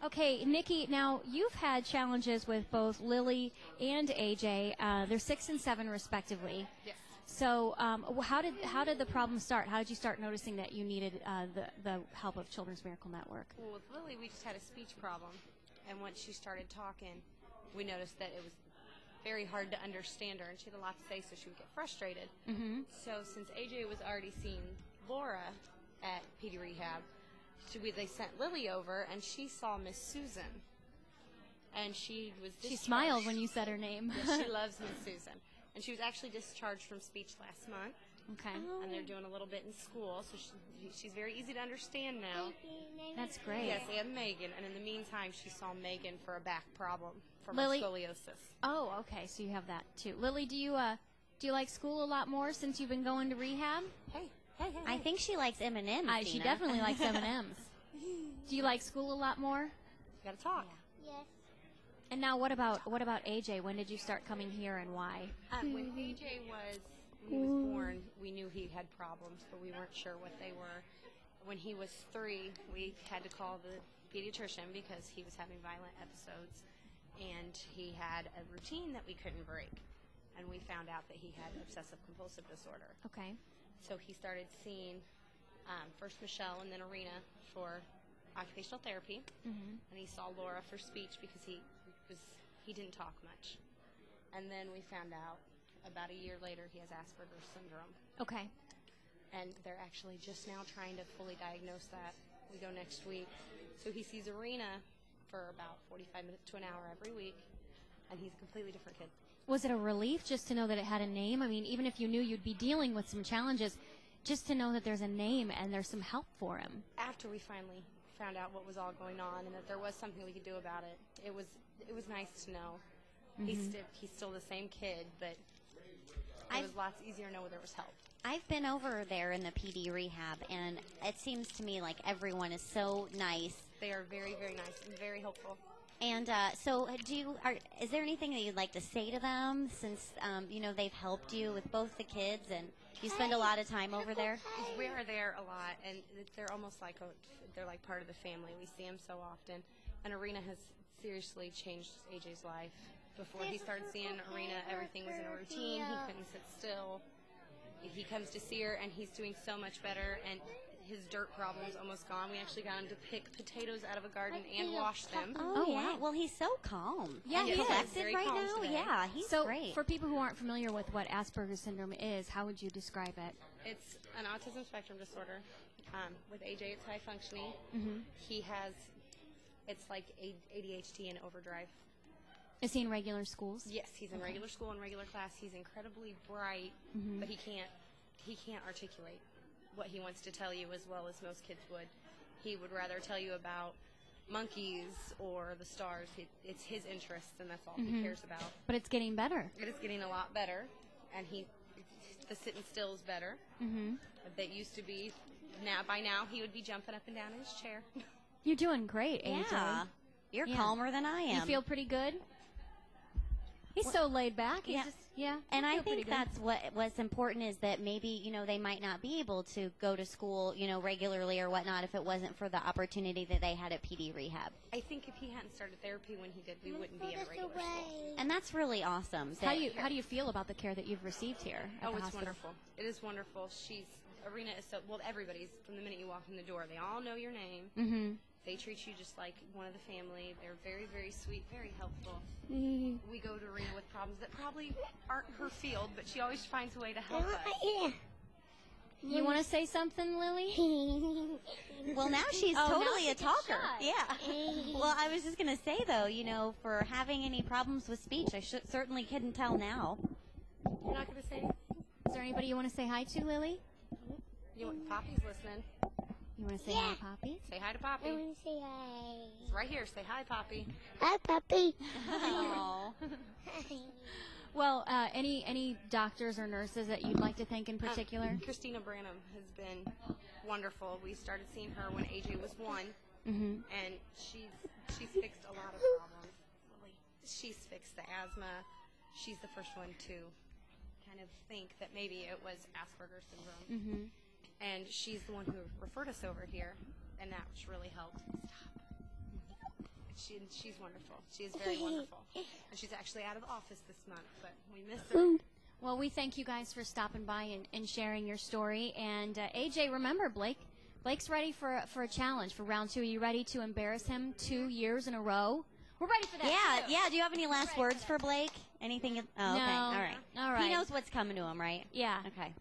Okay, Nikki, now you've had challenges with both Lilli and AJ. They're 6 and 7 respectively. Yes. So how did the problem start? How did you start noticing that you needed the help of Children's Miracle Network? Well, with Lilli, we just had a speech problem. And once she started talking, we noticed that it was very hard to understand her, and she had a lot to say, so she would get frustrated. Mm-hmm. So since AJ was already seeing Laura at PD Rehab, they sent Lilli over, and she saw Miss Susan. And she was discharged. She smiled when you said her name. Yes, she loves Miss Susan. And she was actually discharged from speech last month. Okay. And they're doing a little bit in school, so she's very easy to understand now. That's great. Yes, they have Megan, and in the meantime, she saw Megan for a back problem from Lilli, her scoliosis. Oh, okay, so you have that too. Lilli, do you like school a lot more since you've been going to rehab? Hey. I think she likes M&M's. She definitely likes M&M's. Do you like school a lot more? You gotta talk. Yes. And now, what about AJ? When did you start coming here, and why? When AJ was born, we knew he had problems, but we weren't sure what they were. When he was 3, we had to call the pediatrician because he was having violent episodes, and he had a routine that we couldn't break. And we found out that he had obsessive-compulsive disorder. Okay. So he started seeing first Michelle and then Arena for occupational therapy, and he saw Laura for speech because he didn't talk much. And then we found out about a year later he has Asperger's syndrome. Okay. And they're actually just now trying to fully diagnose that. We go next week. So he sees Arena for about 45 minutes to an hour every week, and he's a completely different kid. Was it a relief just to know that it had a name? I mean, even if you knew you'd be dealing with some challenges, just to know that there's a name and there's some help for him. After we finally found out what was all going on and that there was something we could do about it, it was nice to know. He's still the same kid, but it was lots easier to know there was help. I've been over there in the PD rehab, and it seems to me like everyone is so nice. They are very, very nice and very helpful. And so, is there anything that you'd like to say to them, since they've helped you with both the kids, and you spend a lot of time over there? We are there a lot, and they're almost like they're like part of the family. We see them so often, and Arena has seriously changed AJ's life. Before he started seeing Arena, everything was in a routine. He couldn't sit still. He comes to see her, and he's doing so much better, and his dirt problem's almost gone. We actually got him to pick potatoes out of a garden and wash them. Oh, yeah. Well, he's so calm. Yeah, he's he is. collected Very right calm now. today. Yeah, he's So, great. for people who aren't familiar with what Asperger's syndrome is, how would you describe it? It's an autism spectrum disorder. With AJ, it's high functioning. He has, it's like ADHD in overdrive. Is he in regular schools? Yes, he's in regular school and regular class. He's incredibly bright, but he can't articulate what he wants to tell you as well as most kids would. He would rather tell you about monkeys or the stars. It's his interests, and that's all he cares about. But it's getting better. It is getting a lot better, and the sitting still is better. That used to be, by now he would be jumping up and down in his chair. You're doing great, AJ. Yeah. You're calmer than I am. You feel pretty good? He's so laid back. He's Yeah. just, And I I feel pretty think good. that's what's important, is that maybe, they might not be able to go to school, regularly or whatnot if it wasn't for the opportunity that they had at PD Rehab. I think if he hadn't started therapy when he did, we wouldn't be at a regular school. And that's really awesome. How do you feel about the care that you've received here at Oh, the it's hospital? wonderful. It is wonderful. Arena is so, well, everybody's, from the minute you walk in the door, they all know your name. They treat you just like one of the family. They're very, very sweet, very helpful. We go to Arena with problems that probably aren't her field, but she always finds a way to help us. You want to say something, Lilli? Well, now she's Oh, now totally she a can talker. shut. Yeah. Well, I was just going to say, though, for having any problems with speech, I certainly couldn't tell now. You're not going to say anything? Is there anybody you want to say hi to, Lilli? Poppy's listening. You want to say hi to Poppy? Say hi to Poppy. I want to say hi. It's right here. Say hi, Poppy. Hi, puppy. Oh. Well, any doctors or nurses that you'd like to thank in particular? Christina Branham has been wonderful. We started seeing her when AJ was 1, and she's fixed a lot of problems. She's fixed the asthma. She's the first one to kind of think that maybe it was Asperger's syndrome. And she's the one who referred us over here, and that's really helped. she's wonderful. She is very wonderful. And she's actually out of office this month, but we miss her. Well, we thank you guys for stopping by and sharing your story. And AJ, remember, Blake's ready for a challenge for round 2. Are you ready to embarrass him 2 years in a row? We're ready for that. Yeah, too. yeah. Do you have any last words for Blake? Anything? Oh, okay. No. All right. All right. He knows what's coming to him, right? Yeah. Okay.